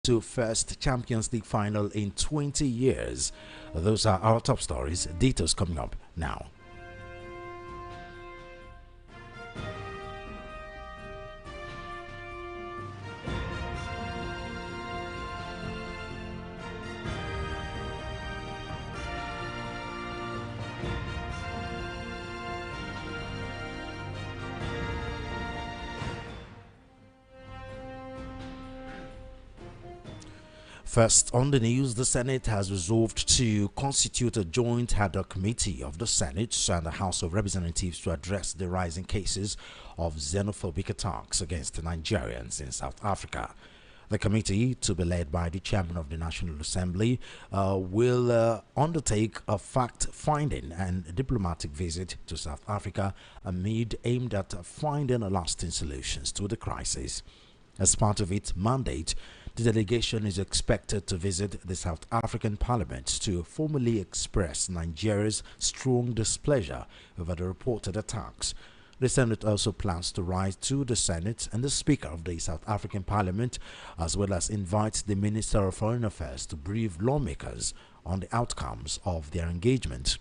to first Champions League final in 20 years. Those are our top stories. Details coming up now. First, on the news, the Senate has resolved to constitute a joint ad hoc committee of the Senate and the House of Representatives to address the rising cases of xenophobic attacks against Nigerians in South Africa. The committee, to be led by the chairman of the National Assembly, will undertake a fact-finding and diplomatic visit to South Africa aimed at finding lasting solutions to the crisis. As part of its mandate, the delegation is expected to visit the South African Parliament to formally express Nigeria's strong displeasure over the reported attacks. The Senate also plans to write to the Senate and the Speaker of the South African Parliament, as well as invite the Minister of Foreign Affairs to brief lawmakers on the outcomes of their engagement.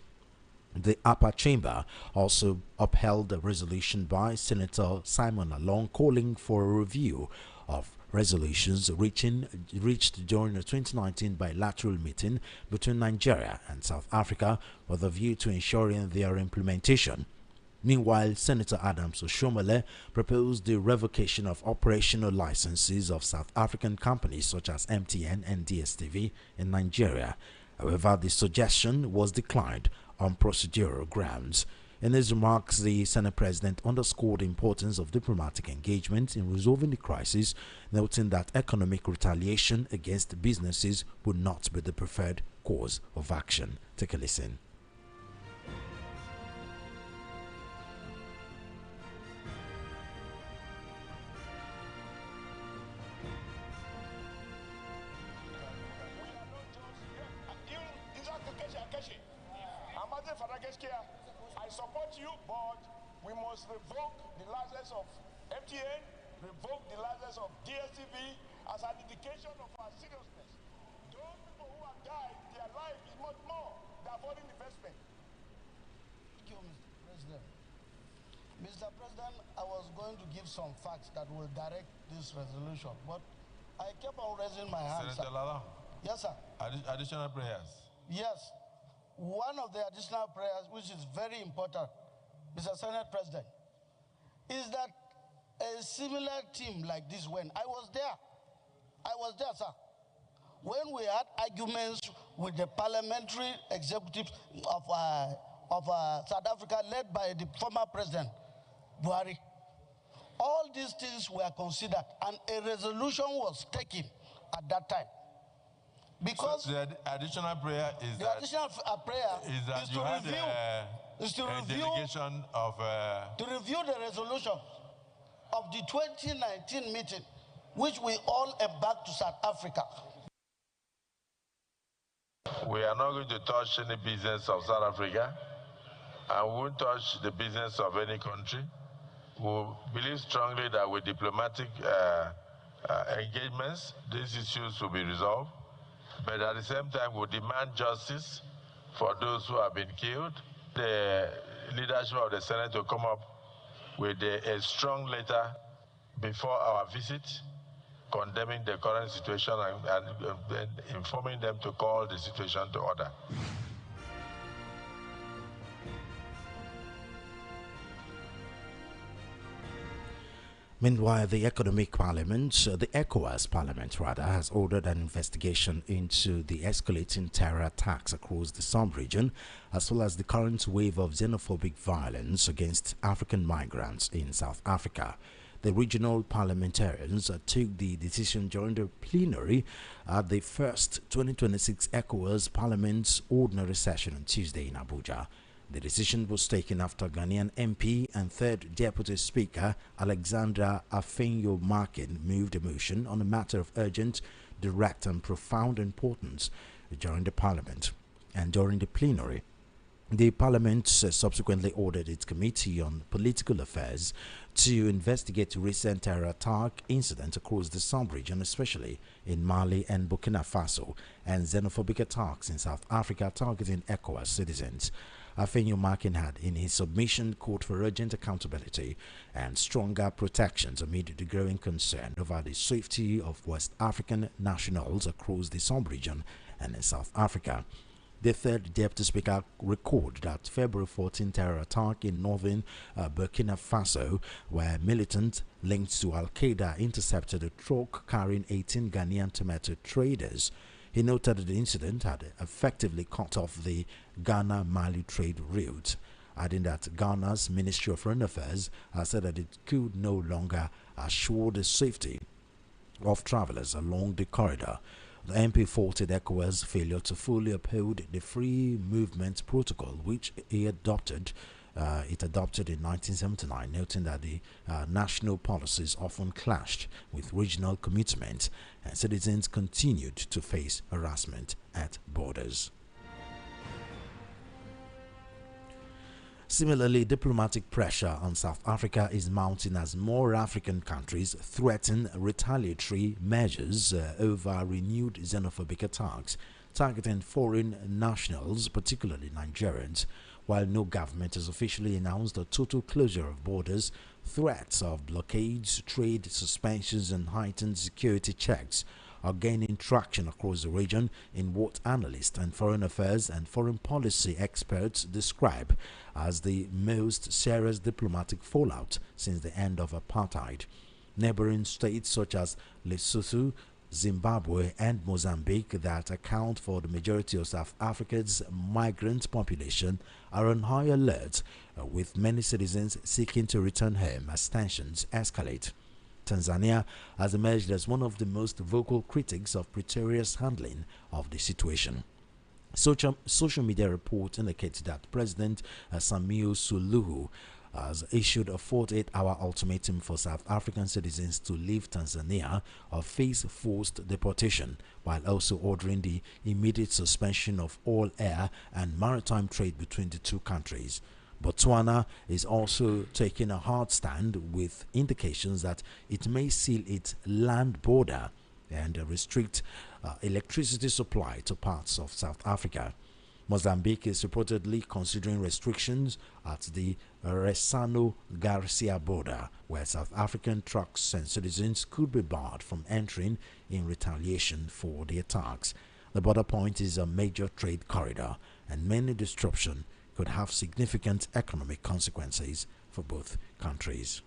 The upper chamber also upheld a resolution by Senator Simon Along calling for a review of resolutions reached during the 2019 bilateral meeting between Nigeria and South Africa with a view to ensuring their implementation. Meanwhile, Senator Adams Oshomole proposed the revocation of operational licenses of South African companies such as MTN and DSTV in Nigeria. However, the suggestion was declined on procedural grounds. In his remarks, the Senate President underscored the importance of diplomatic engagement in resolving the crisis, noting that economic retaliation against businesses would not be the preferred course of action. Take a listen. I support you, but we must revoke the license of MTN, revoke the license of DSTV as an indication of our seriousness. Those people who have died, their life is much more than foreign investment. Thank you, Mr. President. Mr. President, I was going to give some facts that will direct this resolution, but I kept on raising my hand. Senator Lala? Yes, sir. Additional prayers? Yes. One of the additional prayers, which is very important, Mr. Senate President, is that a similar team like this, when I was there, sir, when we had arguments with the parliamentary executive of South Africa, led by the former president, Buhari, all these things were considered, and a resolution was taken at that time. Because so the additional prayer is the that, additional prayer is to review, delegation of to review the resolution of the 2019 meeting, which we all embarked to South Africa. We are not going to touch any business of South Africa, and we won't touch the business of any country. We believe strongly that with diplomatic engagements, these issues will be resolved. But at the same time, we demand justice for those who have been killed. The leadership of the Senate will come up with a strong letter before our visit, condemning the current situation and informing them to call the situation to order. Meanwhile, the ECOWAS Parliament has ordered an investigation into the escalating terror attacks across the sub-region, as well as the current wave of xenophobic violence against African migrants in South Africa. The regional parliamentarians took the decision during the plenary at the first 2026 ECOWAS Parliament's ordinary session on Tuesday in Abuja. The decision was taken after Ghanaian MP and third Deputy Speaker Alexandra Afenyo-Markin moved a motion on a matter of urgent, direct and profound importance during the Parliament and during the plenary. The parliament subsequently ordered its committee on political affairs to investigate recent terror attack incidents across the sub-region, especially in Mali and Burkina Faso, and xenophobic attacks in South Africa targeting ECOWAS citizens. Afenyo had, in his submission, called for urgent accountability and stronger protections amid the growing concern over the safety of West African nationals across the sub-region and in South Africa. The third deputy speaker recorded that February 14 terror attack in northern Burkina Faso, where militants linked to Al-Qaeda intercepted a truck carrying 18 Ghanaian tomato traders. He noted that the incident had effectively cut off the Ghana-Mali trade route, adding that Ghana's Ministry of Foreign Affairs has said that it could no longer assure the safety of travelers along the corridor. The MP faulted ECOWAS' failure to fully uphold the free movement protocol, which it adopted in 1979, noting that the national policies often clashed with regional commitments and citizens continued to face harassment at borders. Similarly, diplomatic pressure on South Africa is mounting as more African countries threaten retaliatory measures over renewed xenophobic attacks targeting foreign nationals, particularly Nigerians. While no government has officially announced a total closure of borders, threats of blockades, trade suspensions, and heightened security checks are gaining traction across the region in what analysts and foreign affairs and foreign policy experts describe as the most serious diplomatic fallout since the end of apartheid. Neighboring states such as Lesotho, Zimbabwe, and Mozambique, that account for the majority of South Africa's migrant population, are on high alert, with many citizens seeking to return home as tensions escalate. Tanzania has emerged as one of the most vocal critics of Pretoria's handling of the situation. Social media reports indicate that President Samia Suluhu has issued a 48-hour ultimatum for South African citizens to leave Tanzania or face forced deportation, while also ordering the immediate suspension of all air and maritime trade between the two countries. Botswana is also taking a hard stand, with indications that it may seal its land border and restrict electricity supply to parts of South Africa. Mozambique is reportedly considering restrictions at the Ressano Garcia border, where South African trucks and citizens could be barred from entering in retaliation for the attacks. The border point is a major trade corridor, and many disruption could have significant economic consequences for both countries.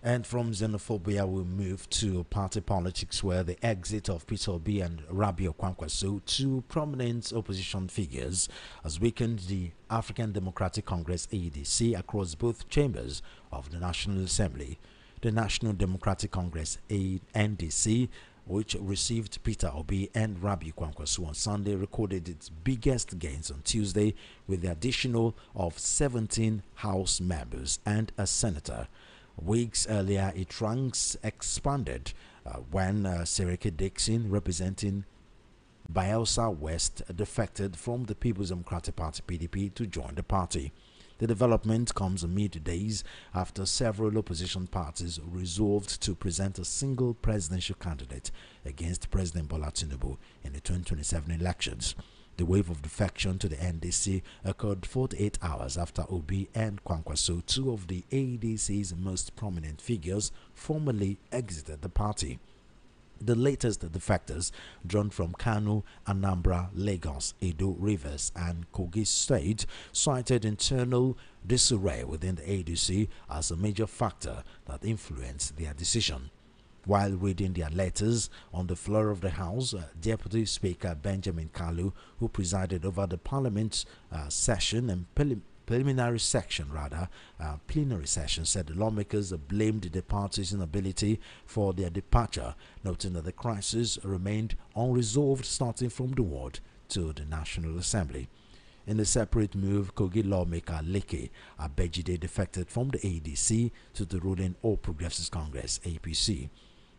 And from xenophobia, we move to party politics, where the exit of Peter Obi and Rabiu Kwankwaso, two prominent opposition figures, has weakened the African Democratic Congress (ADC) across both chambers of the National Assembly. The National Democratic Congress (NDC), which received Peter Obi and Rabiu Kwankwaso on Sunday, recorded its biggest gains on Tuesday with the addition of 17 House members and a senator. Weeks earlier, its ranks expanded when Seriki Dixon, representing Bayelsa West, defected from the People's Democratic Party (PDP) to join the party. The development comes amid days after several opposition parties resolved to present a single presidential candidate against President Bola Tinubu in the 2027 elections. The wave of defection to the NDC occurred 48 hours after Obi and Kwankwaso, two of the ADC's most prominent figures, formally exited the party. The latest defectors, drawn from Kano, Anambra, Lagos, Edo, Rivers, and Kogi State, cited internal disarray within the ADC as a major factor that influenced their decision. While reading their letters on the floor of the House, Deputy Speaker Benjamin Kalu, who presided over the Parliament's session and plenary session, said the lawmakers blamed the party's inability for their departure, noting that the crisis remained unresolved starting from the ward to the National Assembly. In a separate move, Kogi lawmaker Leke Abejide defected from the ADC to the ruling All Progressives Congress (APC).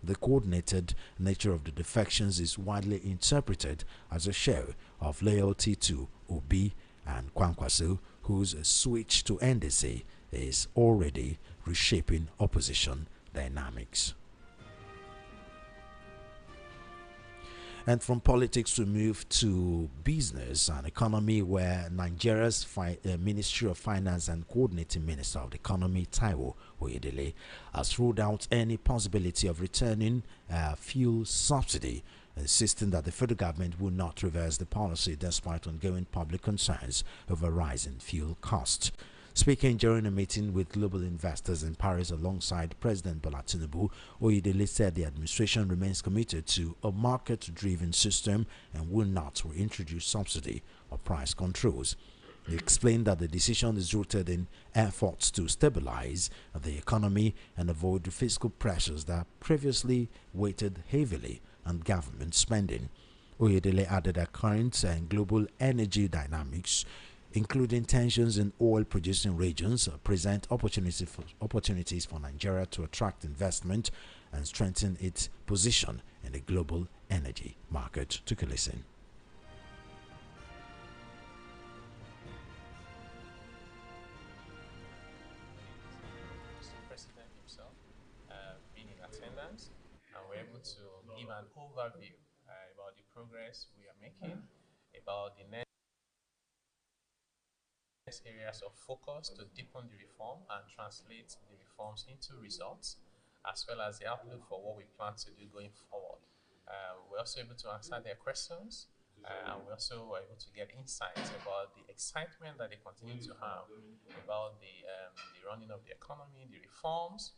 The coordinated nature of the defections is widely interpreted as a show of loyalty to Obi and Kwankwaso, whose switch to NDC is already reshaping opposition dynamics. And from politics, we move to business and economy, where Nigeria's Ministry of Finance and Coordinating Minister of the Economy, Taiwo Oyedele, has ruled out any possibility of returning fuel subsidy, insisting that the federal government will not reverse the policy despite ongoing public concerns over rising fuel costs. Speaking during a meeting with global investors in Paris alongside President Bola Tinubu, Oyedele said the administration remains committed to a market-driven system and will not reintroduce subsidy or price controls. He explained that the decision is rooted in efforts to stabilize the economy and avoid the fiscal pressures that previously weighted heavily on government spending. Oyedele added that current and global energy dynamics, including tensions in oil-producing regions, present opportunities for Nigeria to attract investment and strengthen its position in the global energy market. Take a listen. Mr. President himself being in attendance, and we're able to give an overview about the progress we are making, about the next areas of focus to deepen the reform and translate the reforms into results, as well as the outlook for what we plan to do going forward. We're also able to answer their questions, and we're also able to get insights about the excitement that they continue to have about the running of the economy, the reforms,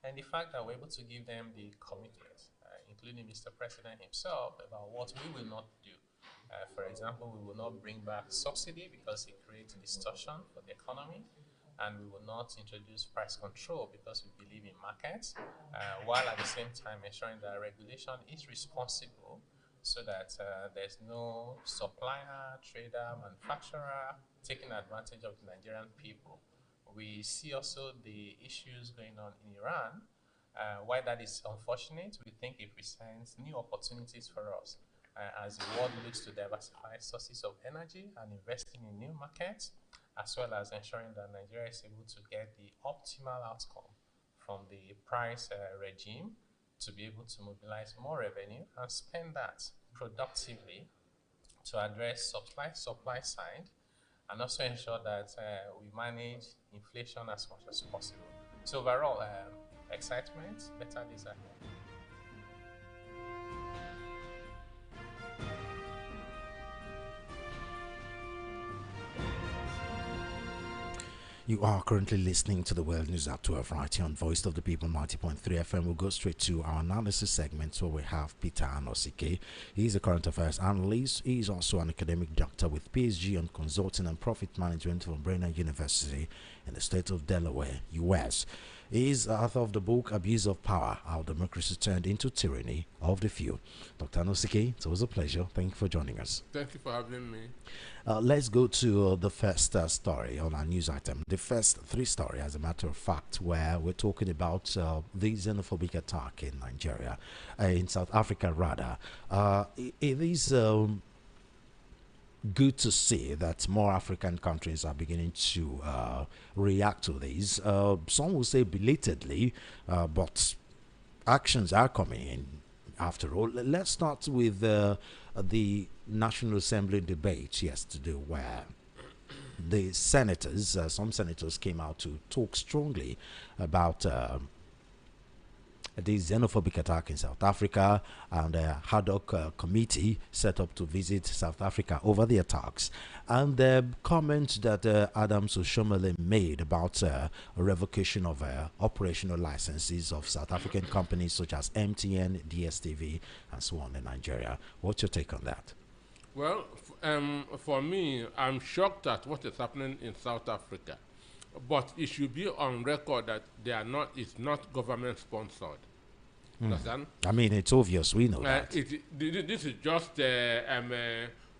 and the fact that we're able to give them the commitment, including Mr. President himself, about what we will not do. For example, we will not bring back subsidy because it creates distortion for the economy, and we will not introduce price control because we believe in markets, while at the same time ensuring that regulation is responsible so that there's no supplier, trader, manufacturer taking advantage of the Nigerian people. We see also the issues going on in Iran. While that is unfortunate, we think it presents new opportunities for us. As the world looks to diversify sources of energy and investing in new markets, as well as ensuring that Nigeria is able to get the optimal outcome from the price regime to be able to mobilize more revenue and spend that productively to address supply side, and also ensure that we manage inflation as much as possible. So overall, excitement, better days ahead. You are currently listening to the World News at 12 right here on Voice of the People 90.3 FM. We'll go straight to our analysis segment where we have Peter Anosike. He's a current affairs analyst. He's also an academic doctor with PhD on consulting and profit management from Brenner University in the state of Delaware, US. He is author of the book Abuse of Power, How Democracy Turned into Tyranny of the Few. Dr. Anosike, it was a pleasure. Thank you for joining us. Thank you for having me. Let's go to the first story on our news item. The first three story, as a matter of fact, where we're talking about the xenophobic attack in Nigeria, in South Africa rather. It is good to see that more African countries are beginning to react to these. Some will say belatedly, but actions are coming in after all. Let's start with the National Assembly debate yesterday, where the senators, some senators came out to talk strongly about the xenophobic attack in South Africa, and a ad hoc committee set up to visit South Africa over the attacks. And the comment that Adams Oshomole made about a revocation of operational licenses of South African companies such as MTN, DSTV, and so on in Nigeria. What's your take on that? Well, for me, I'm shocked at what is happening in South Africa. But it should be on record that they are not. It's not government sponsored. Understand? I mean, it's obvious. We know that. This is just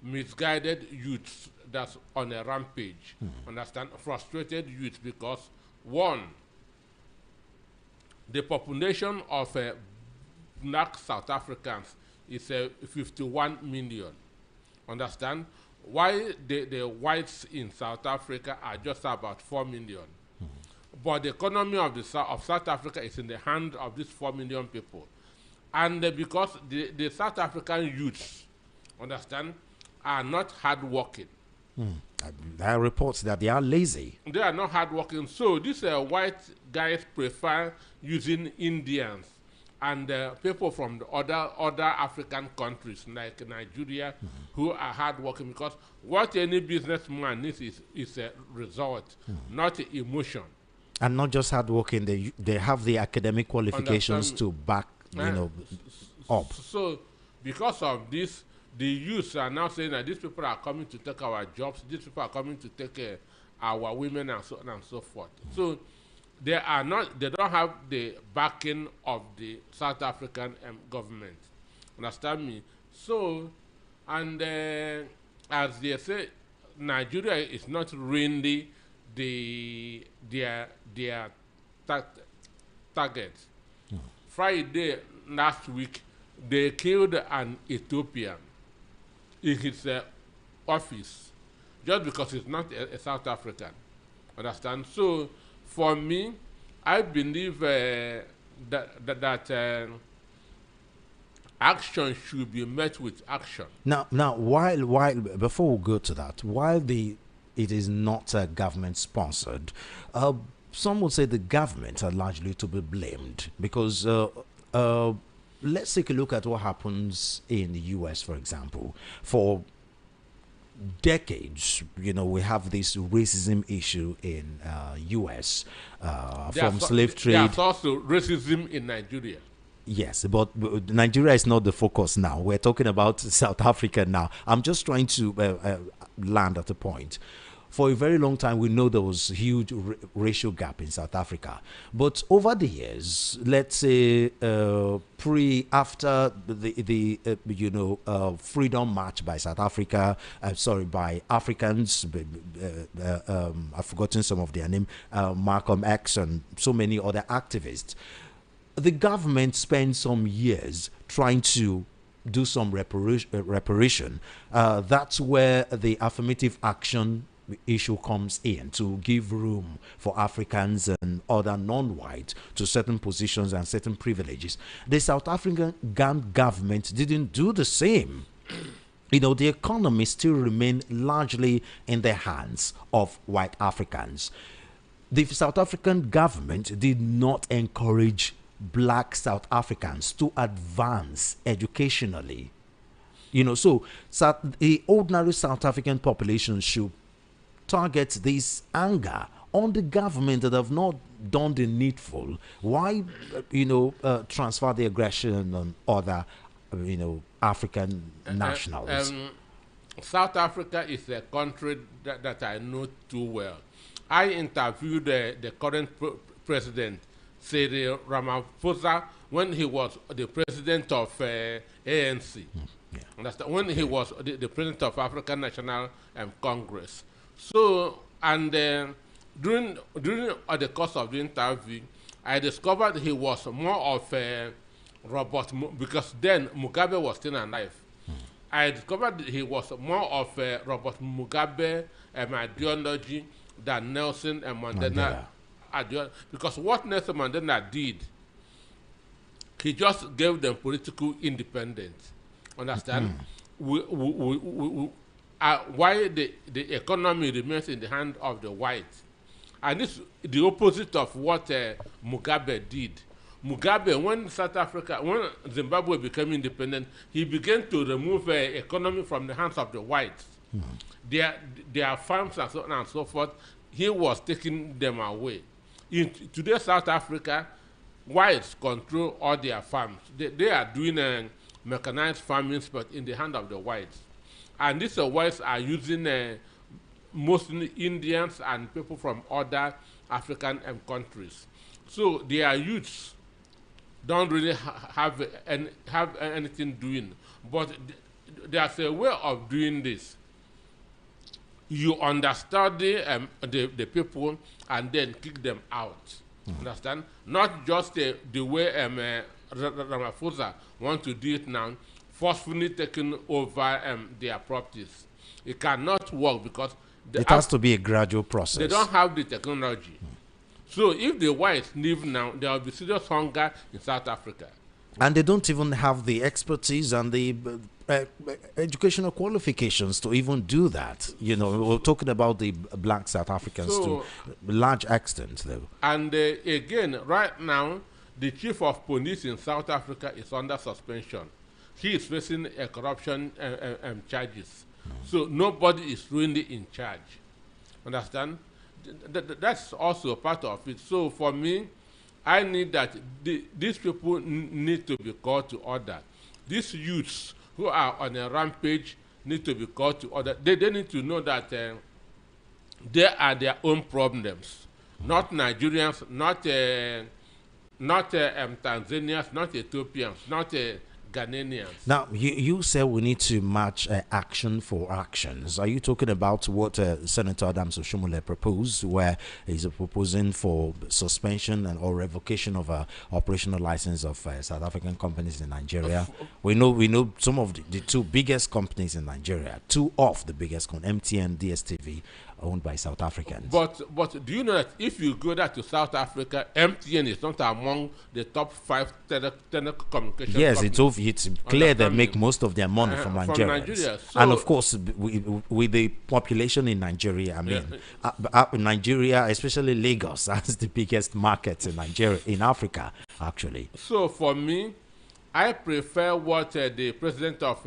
misguided youths that's on a rampage. Understand? Frustrated youth because one, the population of black South Africans is 51 million. Understand? Why the whites in South Africa are just about 4 million. But the economy of South Africa is in the hands of these 4 million people. And because the South African youths, understand, are not hardworking. There are reports that they are lazy. They are not hardworking. So these white guys prefer using Indians and people from the other African countries like Nigeria who are hardworking, because what any businessman needs is a result, not emotion. And not just hardworking, they have the academic qualifications to back, up. So because of this, the youth are now saying that these people are coming to take our jobs, these people are coming to take our women and so on and so forth. So they don't have the backing of the South African government. Understand me? So, and as they say, Nigeria is not really their target. Friday last week, they killed an Ethiopian in his office just because he's not a South African. Understand? So, for me, I believe that action should be met with action. Now, while before we go to that, while it is not government sponsored, some would say the government are largely to be blamed, because let's take a look at what happens in the US, for example. For decades, we have this racism issue in US from slave trade. There's also racism in Nigeria. Yes, but Nigeria is not the focus now. We're talking about South Africa now. I'm just trying to land at a point. For a very long time, we know there was a huge racial gap in South Africa. But over the years, let's say after the freedom march by South Africa, by Africans, I've forgotten some of their name, Malcolm X and so many other activists, the government spent some years trying to do some reparation. That's where the affirmative action issue comes in, to give room for Africans and other non-white to certain positions and certain privileges. The South African government didn't do the same. The economy still remained largely in the hands of white Africans. The South African government did not encourage black South Africans to advance educationally. So the ordinary South African population should target this anger on the government that have not done the needful. Why, transfer the aggression on other, African nationals? South Africa is a country that I know too well. I interviewed the current president, Cyril Ramaphosa, when he was the president of ANC. When he was the president of African National Congress. So, and during the course of the interview, I discovered he was more of a robot, because then Mugabe was still alive. I discovered he was more of a Robert Mugabe ideology than Nelson and Mandela. Because what Nelson Mandela did, he just gave them political independence. Understand? Why the economy remains in the hand of the whites. And this is the opposite of what Mugabe did. Mugabe, when Zimbabwe became independent, he began to remove economy from the hands of the whites. Their farms and so on and so forth, he was taking them away. In today's South Africa, whites control all their farms. They are doing mechanized farming, but in the hand of the whites. And these whites are using mostly Indians and people from other African countries. So their youths don't really have anything doing. But there's a way of doing this. You understand the people and then kick them out. Understand? Not just the way Ramaphosa want to do it now, forcefully taking over their properties. It cannot work because it has to be a gradual process. They don't have the technology. So if the whites leave now, there will be serious hunger in South Africa. And they don't even have the expertise and the educational qualifications to even do that. You know, we're talking about the black South Africans to a large extent, though. And again, right now, the chief of police in South Africa is under suspension. He is facing a corruption charges. So nobody is really in charge. Understand? That's also part of it. So for me, I need that these people need to be called to order. These youths who are on a rampage need to be called to order. They need to know that they are their own problems, not Nigerians, not Tanzanians, not Ethiopians, not Ghanaians. Now, you said we need to match action for actions. Are you talking about what Senator Adams Oshomole proposed, where he's proposing for suspension and or revocation of operational license of South African companies in Nigeria? We know some of the two biggest companies in Nigeria, two of the biggest, MTN, DSTV, owned by South Africans. But do you know that if you go there to South Africa, MTN is not among the top 5 telecommunications yes, companies. It's clear they make most of their money from Nigeria. So, and of course, with the population in Nigeria, I mean, Nigeria, especially Lagos, has the biggest market in Nigeria, in Africa, actually. So for me, I prefer what the president of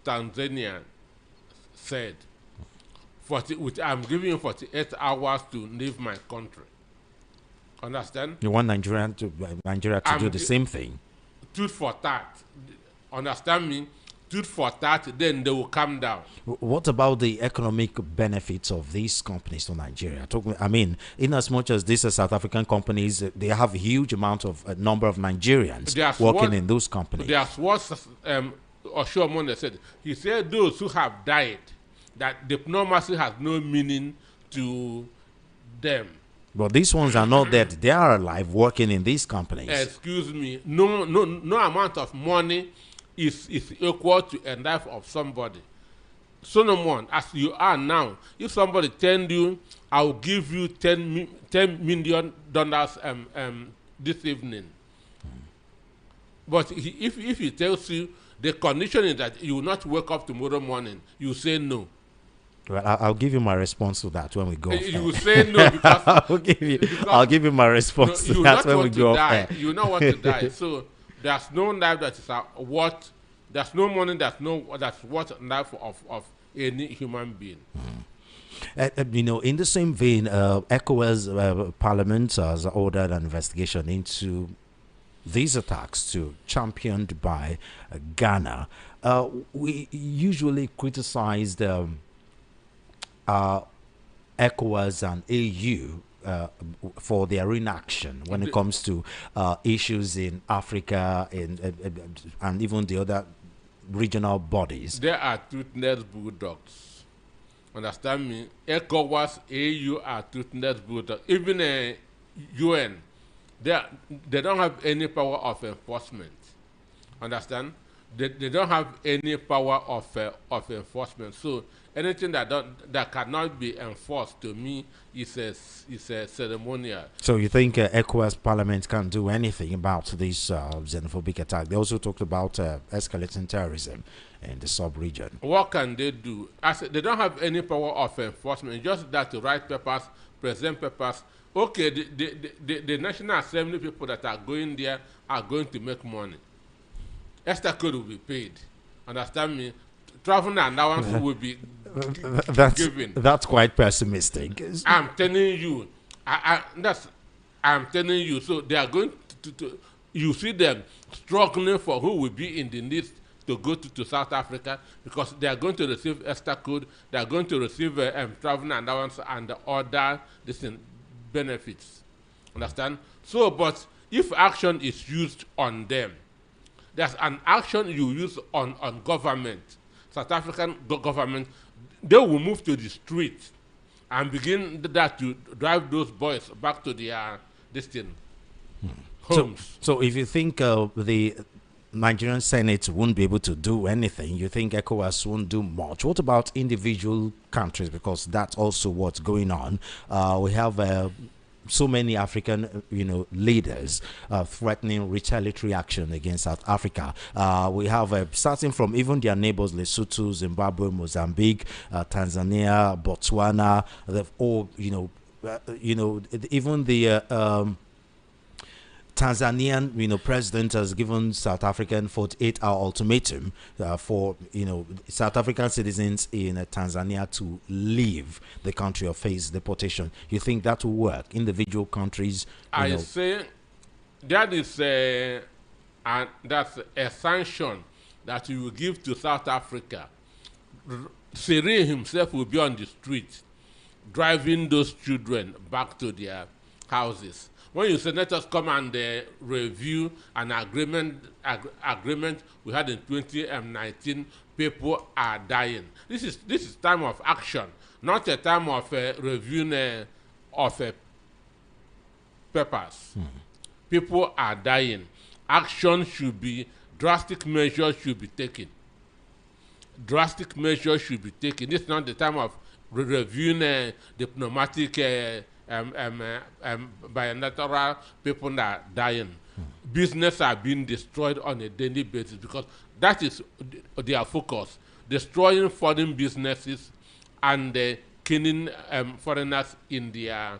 Tanzania said. I'm giving you 48 hours to leave my country. Understand? You want Nigeria to do the same thing? Tooth for tat. Understand me? Tooth for tat, then they will come down. What about the economic benefits of these companies to Nigeria? I mean, in as much as these are South African companies, they have a huge amount of a number of Nigerians working in those companies. That's what Oshomole said. He said those who have died, that diplomacy has no meaning to them. But these ones are not dead. They are alive working in these companies. Excuse me. No amount of money is equal to a life of somebody. Solomon, as you are now, if somebody tell you, I'll give you $10 million this evening. But if he tells you the condition is that you will not wake up tomorrow morning, you say no. Well, I'll give you my response to that when we go. You will say no because I'll give you my response to that when we go. You know what to die. So there's no life that is what. There's no money. That's what life of any human being. You know, in the same vein, ECOWAS Parliament has ordered an investigation into these attacks championed by Ghana. We usually criticized ECOWAS and AU for their inaction when it comes to issues in Africa and even the other regional bodies. There are toothless bulldogs. Understand me? ECOWAS, AU are toothless bulldogs. Even UN, they don't have any power of enforcement. Understand? They don't have any power of enforcement. So anything that cannot be enforced, to me, is a ceremonial. So you think ECOWAS Parliament can't do anything about this xenophobic attack? They also talked about escalating terrorism in the sub-region. What can they do? They don't have any power of enforcement, just that to write papers, present papers. Okay, the National Assembly people that are going there are going to make money. Extra code will be paid. Understand me? Travel allowance will be given. That's quite pessimistic. I'm telling you. I'm telling you. So they are going to you see them struggling for who will be in the list to go to South Africa, because they are going to receive extra code. They are going to receive travel allowance and other benefits. Understand? So, but if action is used on them, there's an action you use on government, South African government, they will move to the street and begin that to drive those boys back to their destiny. homes. So if you think the Nigerian Senate won't be able to do anything, you think ECOWAS won't do much. What about individual countries? Because that's also what's going on. We have so many African, leaders threatening retaliatory action against South Africa. We have, starting from even their neighbors, Lesotho, Zimbabwe, Mozambique, Tanzania, Botswana. They've all, even the Tanzanian, president has given South African 48-hour ultimatum for, South African citizens in Tanzania to leave the country or face deportation. You think that will work? Individual countries, I say that is that's a sanction that you will give to South Africa. Cyril himself will be on the street driving those children back to their houses. When you say, let us come and review an agreement we had in 2019, people are dying. This is time of action, not a time of reviewing of papers. People are dying. Action should be, drastic measures should be taken. Drastic measures should be taken. This is not the time of reviewing diplomatic bilateral people that are dying. Business are being destroyed on a daily basis because that is their focus, destroying foreign businesses and killing foreigners in their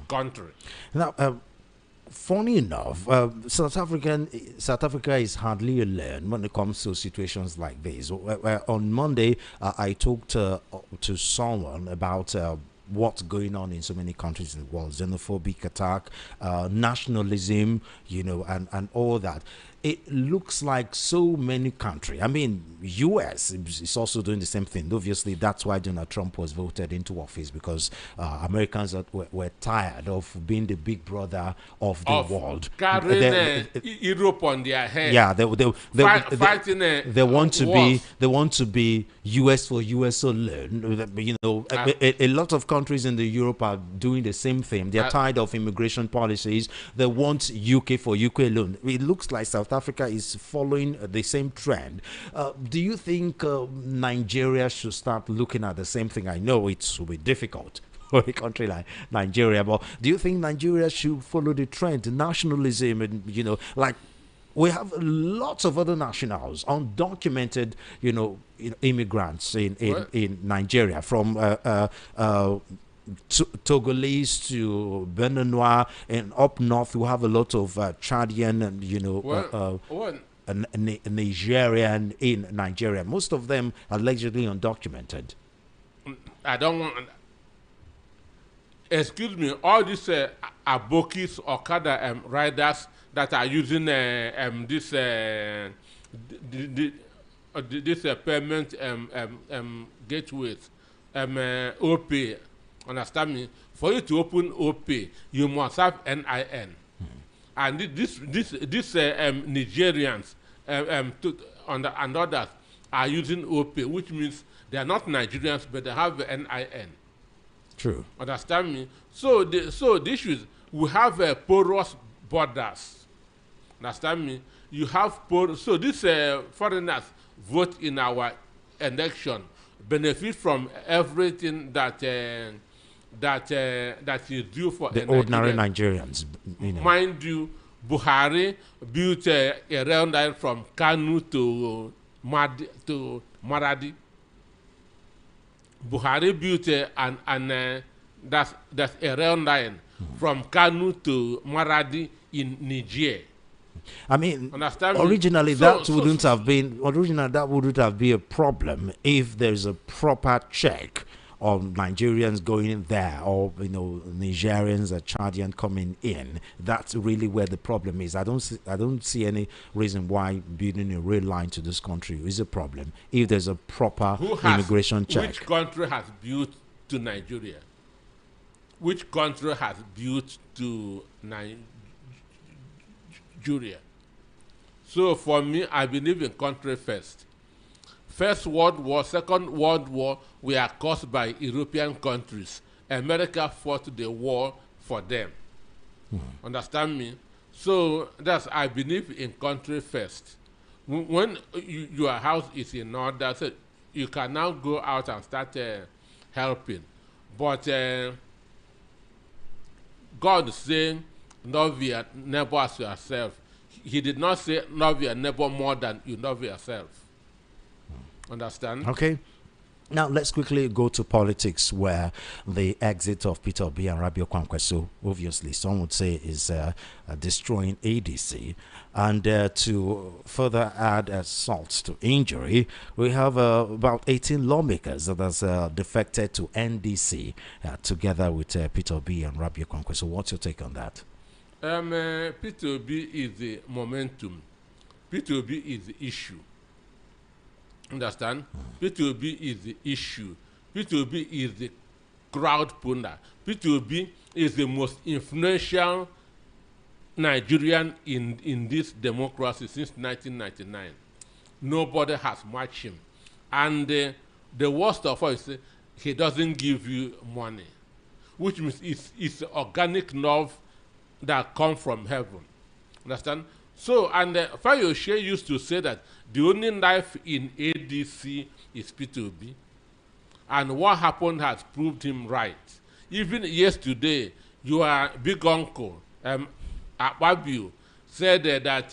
country. Now, funny enough, South Africa is hardly alone when it comes to situations like this. On Monday, I talked to someone about what's going on in so many countries in the world, xenophobic attack, nationalism, and all that. It looks like so many countries. I mean, U.S. is also doing the same thing. Obviously, that's why Donald Trump was voted into office, because Americans were tired of being the big brother of the world. Carrying Europe on their head. Yeah, they fighting they want to be U.S. for U.S. alone. A lot of countries in the Europe are doing the same thing. They're tired of immigration policies. They want UK for UK alone. It looks like South Africa is following the same trend. Do you think Nigeria should start looking at the same thing? I know it will be difficult for a country like Nigeria, but do you think Nigeria should follow the trend, nationalism, and like we have lots of other nationals, undocumented, immigrants in Nigeria, from Togolese to Beninois, and up north we have a lot of Chadian and Nigerian in Nigeria. Most of them allegedly undocumented. I don't want. Excuse me. All these abokis, Okada riders that are using this payment gateways, OP. Understand me? For you to open OP, you must have NIN. And this Nigerians and others are using OP, which means they are not Nigerians, but they have NIN. True. Understand me? So the issue is we have porous borders. Understand me? You have porous. So these foreigners vote in our election, benefit from everything that is due for the ordinary Nigerians. Mind you, Buhari built a rail line from Kanu to Maradi. Buhari built that's a rail line from Kanu to Maradi in Niger. I mean, originally that wouldn't have been a problem if there's a proper check on Nigerians going in there, or Nigerians or Chadian coming in. That's really where the problem is. I don't see any reason why building a rail line to this country is a problem if there's a proper immigration check. Which country has built to Nigeria? Which country has built to Nigeria? So for me, I believe in country first. First World War, Second World War were caused by European countries. America fought the war for them. Understand me? So that's, I believe in country first. When your house is in order, so you can now go out and start helping. But God is saying, love your neighbor as yourself. He did not say love your neighbor more than you love yourself. Understand? Okay. Now let's quickly go to politics, where the exit of Peter Obi and Rabio Kwankwaso, obviously some would say, is destroying ADC. And to further add salt to injury, we have about 18 lawmakers that has defected to NDC together with Peter Obi and Rabio Kwankwaso. What's your take on that? Peter Obi is the momentum. Peter Obi is the issue. Understand? Peter Obi is the issue. Peter Obi is the crowd puller. Peter Obi is the most influential Nigerian in this democracy since 1999. Nobody has matched him. And the worst of all is he doesn't give you money, which means it's organic love that comes from heaven. Understand? So, and Fayoshe used to say that the only life in ADC is Peter Obi. And what happened has proved him right. Even yesterday, your big uncle, Akpabio, said that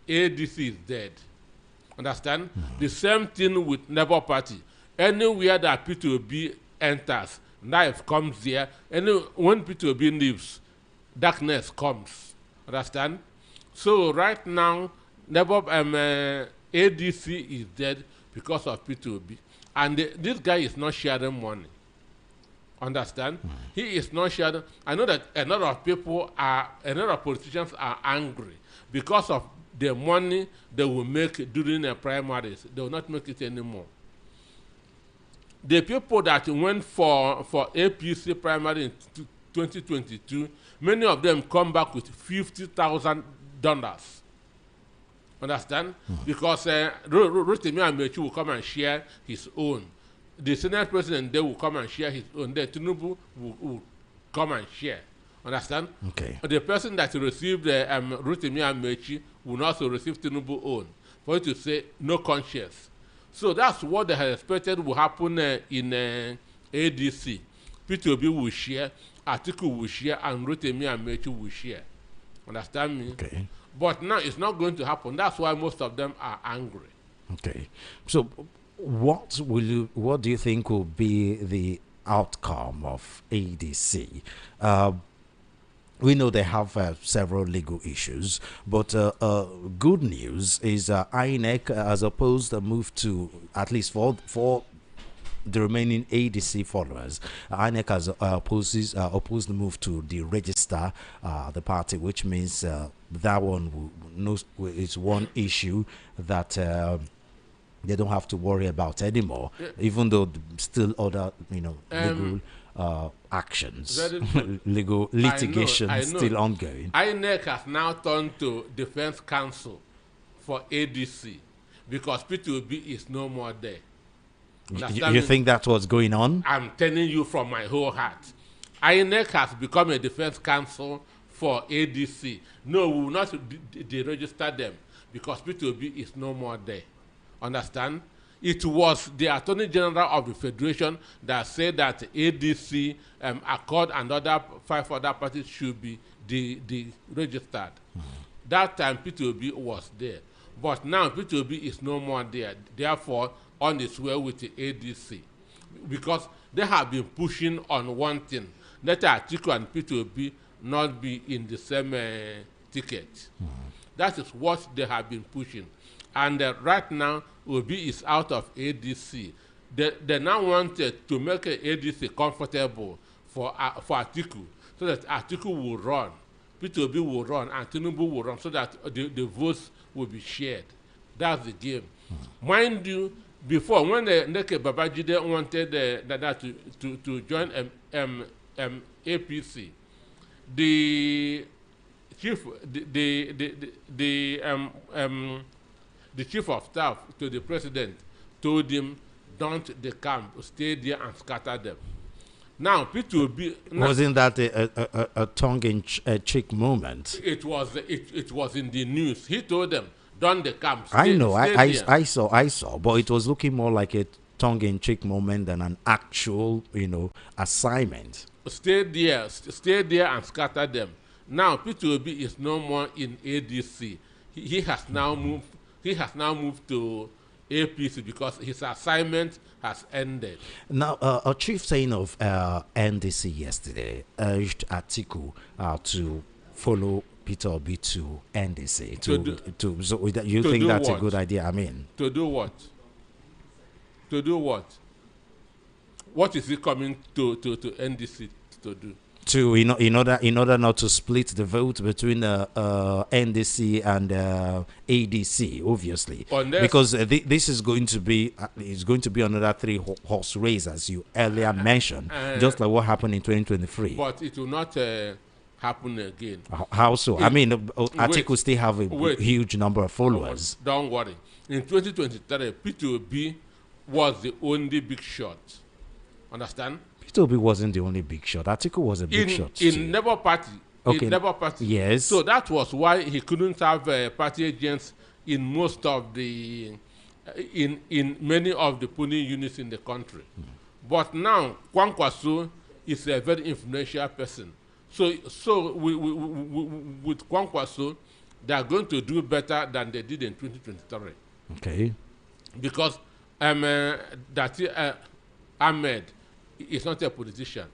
ADC is dead. Understand? The same thing with Labour Party. Anywhere that Peter Obi enters, life comes there. When Peter Obi leaves, darkness comes. Understand? So right now, ADC is dead because of Peter Obi. And this guy is not sharing money. Understand? He is not sharing. I know that a lot of politicians are angry because of the money they will make during the primaries. They will not make it anymore. The people that went for APC primary in 2022, many of them come back with $50,000. Understand? Because Rotimi Amechi will come and share his own. The Senate President, they will come and share his own. The Tinubu will come and share. Understand? Okay. The person that received Rotimi Amechi will also receive Tinubu own. For you to say no conscience. So that's what they had expected will happen in ADC. Peter Obi will share, Atiku will share, and Rotimi Amechi will share. Understand me? Okay. But now it's not going to happen. That's why most of them are angry. Okay. So what do you think will be the outcome of ADC? We know they have several legal issues, but good news is INEC has opposed a move to, at least for the remaining ADC followers, INEC has opposed the move to deregister the party, which means that one is one issue that they don't have to worry about anymore, even though still other legal actions, legal litigation I know. still ongoing. INEC has now turned to Defense Council for ADC because P2B is no more there. You think that's what's going on? I'm telling you from my whole heart. INEC has become a defense counsel for ADC. No, we will not deregister them because P2B is no more there. Understand? It was the Attorney General of the Federation that said that ADC, Accord, and 5 other parties should be registered. That time P2B was there. But now P2B is no more there. Therefore, on its way with the ADC. Because they have been pushing on one thing. Let Atiku and P2B not be in the same ticket. That is what they have been pushing. And right now, Obi is out of ADC. They now wanted to make ADC comfortable for Atiku, so that Atiku will run, P2B will run, and Tinubu will run, so that the votes will be shared. That's the game. Mind you, before, when Neke Babajide wanted to join APC, the chief of staff to the president told him, don't decamp, stay there and scatter them. Now, P2B... Wasn't that a tongue-in-cheek moment? It was in the news. He told them, "Done the camp." I know, I saw, but it was looking more like a tongue-in-cheek moment than an actual, assignment. Stay there and scatter them. Now, P2B is no more in ADC. He has now moved. He has now moved to APC because his assignment has ended. Now, a chieftain of NDC yesterday urged Atiku to follow Peter Obi to NDC. So you think that's a good idea? I mean, to do what? To do what? What is he coming to NDC to do? In order not to split the vote between NDC and ADC, obviously, because this is going to be another three-horse race, as you earlier mentioned, just like what happened in 2023. But it will not happen again. How so? I mean, Atiku still have a huge number of followers. Don't worry. In 2023, P2B was the only big shot. Understand? Peter Obi wasn't the only big shot. Atiku was a big shot in Labour Party. Okay. In Labour Party. Yes. So that was why he couldn't have party agents in most of the in many of the polling units in the country. But now Kwankwaso is a very influential person. So with Kwankwaso, they are going to do better than they did in 2023. Okay. Because Ahmed is not a politician.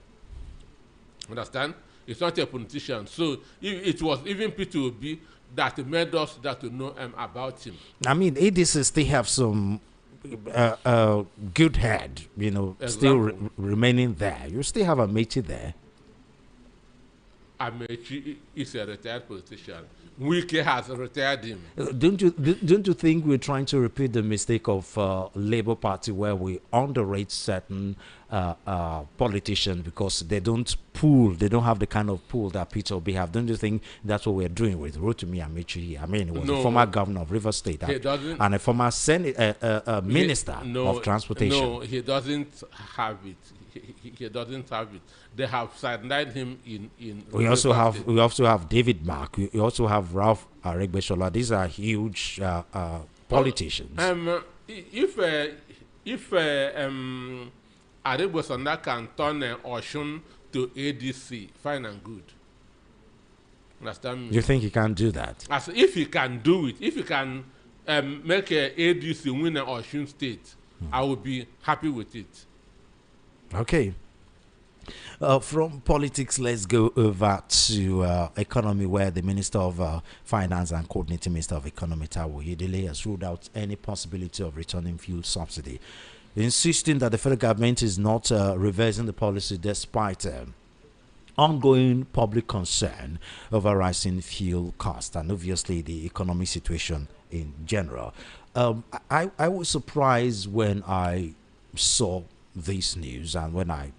Understand? It's not a politician. So it was even P2B that made us that to know about him. I mean, ADC still have some good head, still remaining there. You still have Amechi there. Amechi is a retired politician. Wike has retired him. Don't you think we're trying to repeat the mistake of Labour Party, where we underrate certain politicians because they don't have the kind of pool that Peter Obi have? Don't you think that's what we're doing with Rotimi Amechi? I mean, he was a former governor of Rivers State and a former minister of transportation. No, he doesn't have it. He doesn't have it. They have sidelined him in. We also have David Mark. We also have Ralph Aregbesola. These are huge politicians. If Aregbesola can turn Oshun to ADC, fine and good. Understand me? You think he can do that? As if he can do it, if he can make ADC win Oshun State, I will be happy with it. Okay. From politics, let's go over to economy, where the Minister of Finance and Coordinating Minister of Economy, Taiwo Oyedele, has ruled out any possibility of returning fuel subsidy, insisting that the federal government is not reversing the policy despite ongoing public concern over rising fuel costs and obviously the economic situation in general. I was surprised when I saw this news and when I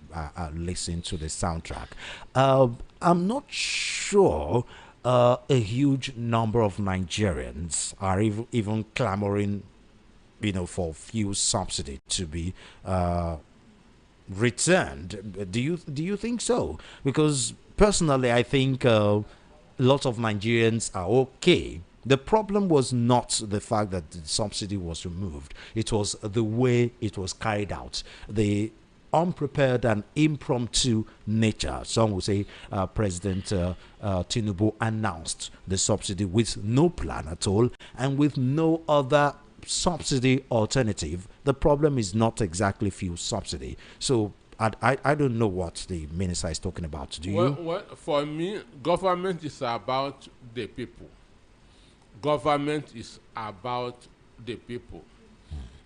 listened to the soundtrack. I'm not sure a huge number of Nigerians are even clamoring, for fuel subsidy to be returned. Do you think so? Because personally, I think lots of Nigerians are okay. The problem was not the fact that the subsidy was removed. It was the way it was carried out. The unprepared and impromptu nature. Some will say President Tinubu announced the subsidy with no plan at all and with no other subsidy alternative. The problem is not exactly fuel subsidy. So I don't know what the minister is talking about. Do you? Well, for me, government is about the people. Government is about the people.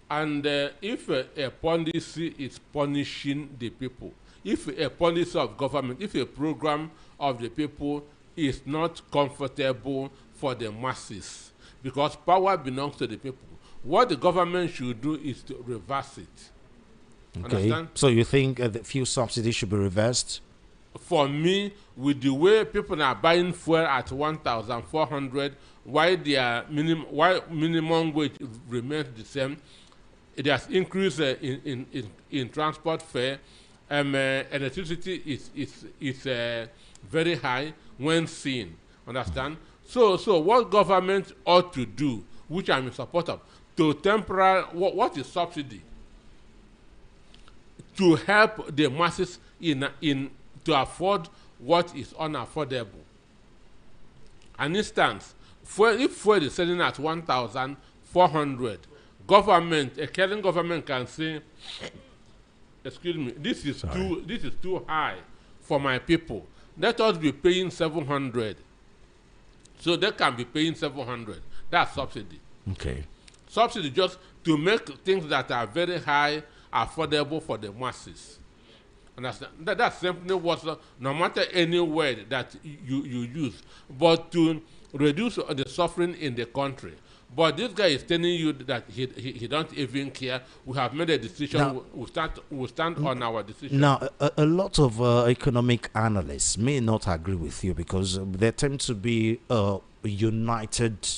And if a policy is punishing the people, if a policy of government, if a program of the people is not comfortable for the masses, because power belongs to the people, what the government should do is to reverse it. Okay. Understand? So you think the fuel subsidy should be reversed? For me, with the way people are buying fuel at 1,400, why their minimum wage remains the same, it has increased in transport fare. electricity is very high when seen. Understand? So what government ought to do, which I'm in support of, to temporary what is subsidy, to help the masses in to afford what is unaffordable. An instance, if fuel is selling at 1,400, a Kenyan government can say, excuse me, this is too high for my people. Let us be paying 700. So they can be paying 700. That's subsidy. Okay. Subsidy just to make things that are very high affordable for the masses. Understand? That's simply what, no matter any word that you use, but to reduce the suffering in the country. But this guy is telling you that he don't even care. We have made a decision. Now, we stand on our decision. Now, a lot of economic analysts may not agree with you because there tend to be united,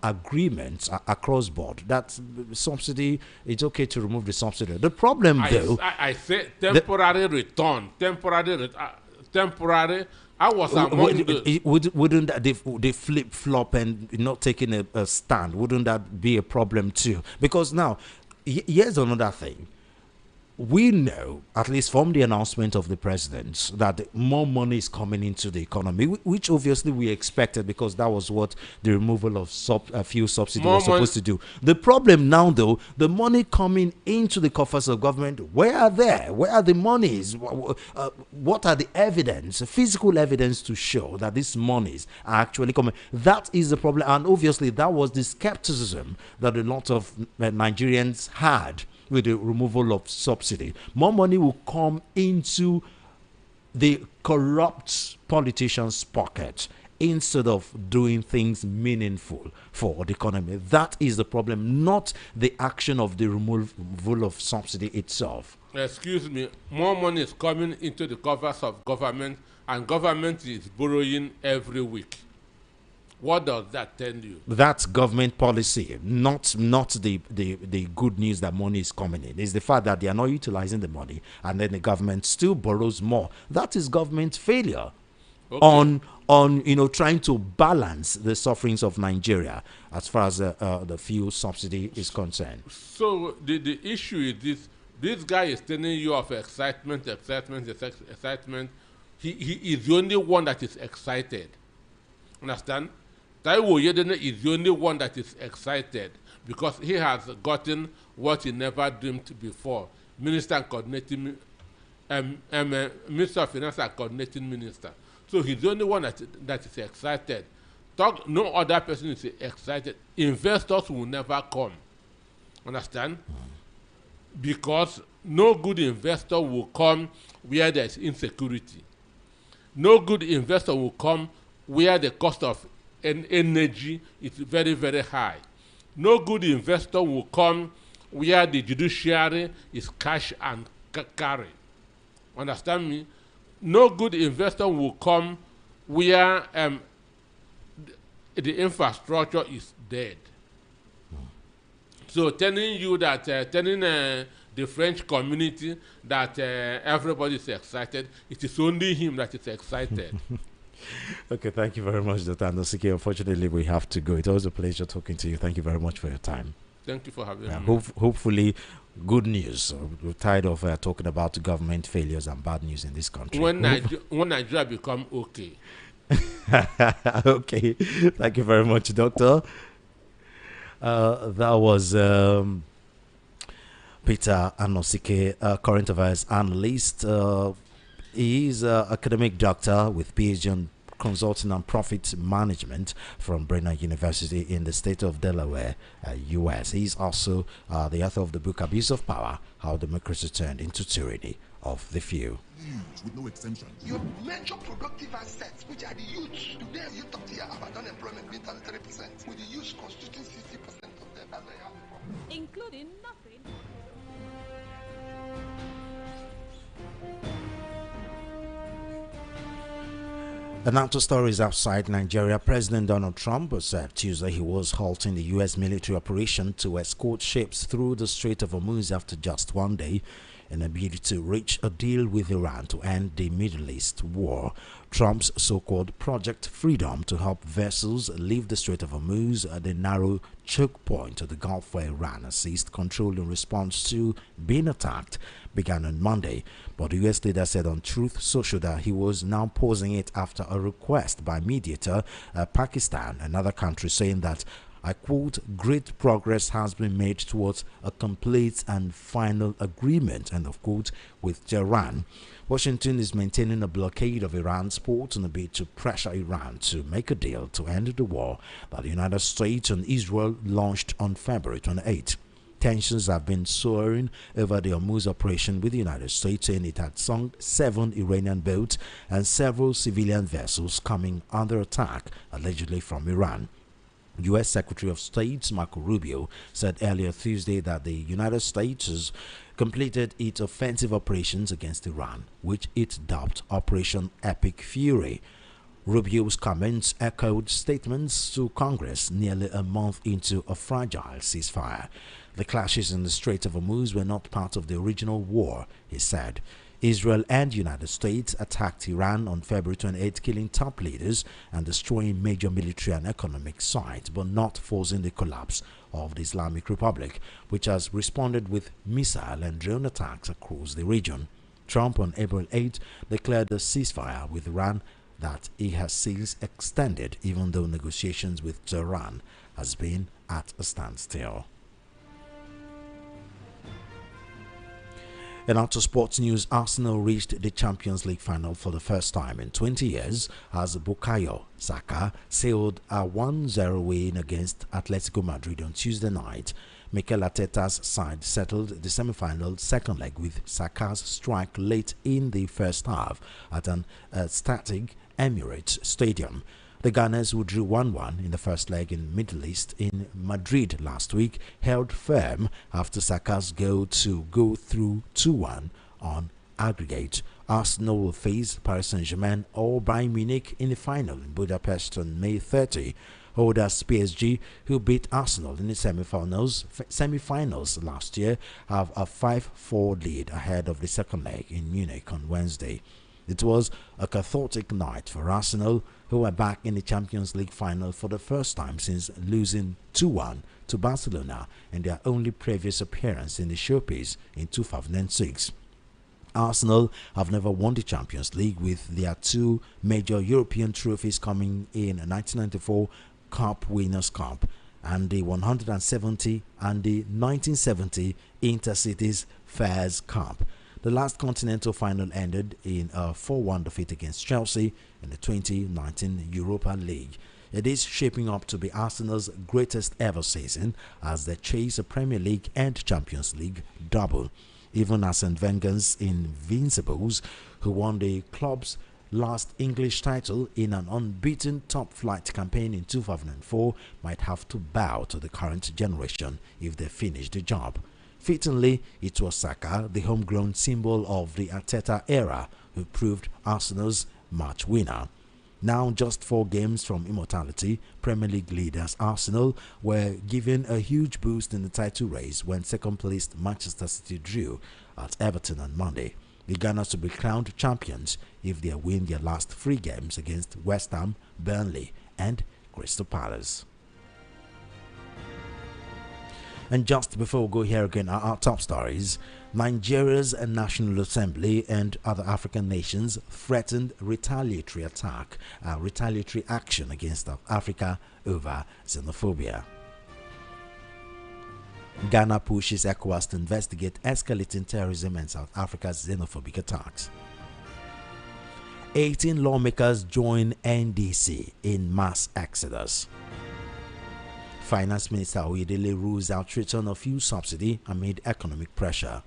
agreements across board that subsidy, it's okay to remove the subsidy. The problem, though, I say temporary return, temporary. I was among wouldn't that they flip flop and not taking a stand? Wouldn't that be a problem too? Because now, here's another thing. We know, at least from the announcement of the president, that more money is coming into the economy, which obviously we expected because that was what the removal of fuel subsidy was supposed to do. The problem now, though, the money coming into the coffers of government, where are they? Where are the monies? What are the evidence, physical evidence to show that these monies are actually coming? That is the problem. And obviously, that was the skepticism that a lot of Nigerians had with the removal of subsidy. More money will come into the corrupt politicians' pocket instead of doing things meaningful for the economy. That is the problem, not the action of the removal of subsidy itself. Excuse me, more money is coming into the coffers of government, and government is borrowing every week. What does that tell you? That's government policy, not the good news that money is coming in. It's the fact that they are not utilizing the money and then the government still borrows more. That is government failure on trying to balance the sufferings of Nigeria as far as the fuel subsidy is concerned. So the issue is this guy is telling you of excitement. He is the only one that is excited. Understand? Taiwo Yedene is the only one that is excited because he has gotten what he never dreamed before. Minister and coordinating, Minister of Finance and coordinating minister. So he's the only one that is excited. No other person is excited. Investors will never come. Understand? Because no good investor will come where there is insecurity. No good investor will come where the cost of energy is very, very high. No good investor will come where the judiciary is cash and carry. Understand me? No good investor will come where the infrastructure is dead. So telling you that, telling the French community that everybody is excited, it is only him that is excited. Okay, thank you very much, Dr. Anosike. Unfortunately, we have to go. It was a pleasure talking to you. Thank you very much for your time. Thank you for having me. Hopefully, good news. We're tired of talking about government failures and bad news in this country. When Nigeria become okay. Okay, thank you very much, Doctor. That was Peter Anosike, current affairs analyst. He's an academic doctor with PhD in consulting and profit management from Brennan University in the state of Delaware, U.S. He's also the author of the book Abuse of Power: How Democracy Turned into Tyranny of the Few. With no exemption. Your major productive assets, which are the youth. Today, you talk here about unemployment being 33%, with the youth constituting 60% of them. That's why you have the problem. Including nothing. And now to stories outside Nigeria. President Donald Trump said Tuesday he was halting the U.S. military operation to escort ships through the Strait of Hormuz after just one day. in a bid to reach a deal with Iran to end the Middle East war. Trump's so-called Project Freedom to help vessels leave the Strait of Hormuz, the narrow choke point of the Gulf where Iran has seized control in response to being attacked, began on Monday. But the U.S. leader said on Truth Social that he was now pausing it after a request by mediator Pakistan, another country, saying that, I quote, great progress has been made towards a complete and final agreement, end of quote, with Tehran. Washington is maintaining a blockade of Iran's ports in a bid to pressure Iran to make a deal to end the war that the United States and Israel launched on February 28. Tensions have been soaring over the Hormuz operation, with the United States saying it had sunk 7 Iranian boats and several civilian vessels coming under attack, allegedly from Iran. U.S. Secretary of State Marco Rubio said earlier Tuesday that the United States has completed its offensive operations against Iran, which it dubbed Operation Epic Fury. Rubio's comments echoed statements to Congress nearly a month into a fragile ceasefire. The clashes in the Strait of Hormuz were not part of the original war, he said. Israel and the United States attacked Iran on February 28, killing top leaders and destroying major military and economic sites, but not forcing the collapse of the Islamic Republic, which has responded with missile and drone attacks across the region. Trump on April 8 declared a ceasefire with Iran that he has since extended, even though negotiations with Tehran has been at a standstill. In outer sports news, Arsenal reached the Champions League final for the first time in 20 years as Bukayo Saka sailed a 1-0 win against Atletico Madrid on Tuesday night. Mikel Arteta's side settled the semi-final second leg with Saka's strike late in the first half at an static Emirates Stadium. The Gunners, who drew 1-1 in the first leg in Middle East in Madrid last week, held firm after Saka's goal to go through 2-1 on aggregate. Arsenal will face Paris Saint-Germain or Bayern Munich in the final in Budapest on May 30. Holders PSG, who beat Arsenal in the semi-finals last year, have a 5-4 lead ahead of the second leg in Munich on Wednesday. It was a cathartic night for Arsenal, who are back in the Champions League final for the first time since losing 2-1 to Barcelona in their only previous appearance in the showpiece in 2006. Arsenal have never won the Champions League, with their 2 major European trophies coming in 1994 Cup Winners' Cup and the 170 and the 1970 Intercities Fairs Cup. The last continental final ended in a 4-1 defeat against Chelsea in the 2019 Europa League. It is shaping up to be Arsenal's greatest ever season as they chase a Premier League and Champions League double. Even Arsene Wenger's Invincibles, who won the club's last English title in an unbeaten top-flight campaign in 2004, might have to bow to the current generation if they finish the job. Fittingly, it was Saka, the homegrown symbol of the Arteta era, who proved Arsenal's match winner. Now just 4 games from immortality, Premier League leaders Arsenal were given a huge boost in the title race when second-placed Manchester City drew at Everton on Monday. The Gunners will be crowned champions if they win their last 3 games against West Ham, Burnley and Crystal Palace. And just before we go here again, our top stories: Nigeria's National Assembly and other African nations threatened retaliatory action against South Africa over xenophobia. Ghana pushes ECOWAS to investigate escalating terrorism and South Africa's xenophobic attacks. 18 lawmakers join NDC in mass exodus. Finance Minister Oyedele rules out return of fuel subsidy amid economic pressure.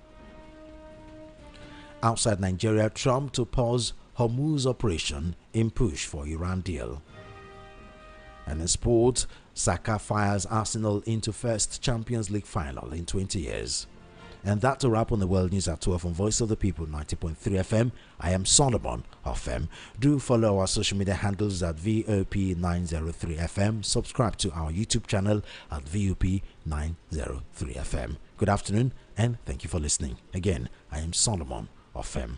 Outside Nigeria, Trump to pause Hormuz operation in push for Iran deal. And in sport, Saka fires Arsenal into first Champions League final in 20 years. And that's a wrap on the World News at 12 on Voice of the People 90.3 FM. I am Solomon Ofem. Do follow our social media handles at VOP903 FM. Subscribe to our YouTube channel at VOP903 FM. Good afternoon and thank you for listening. Again, I am Solomon Ofem.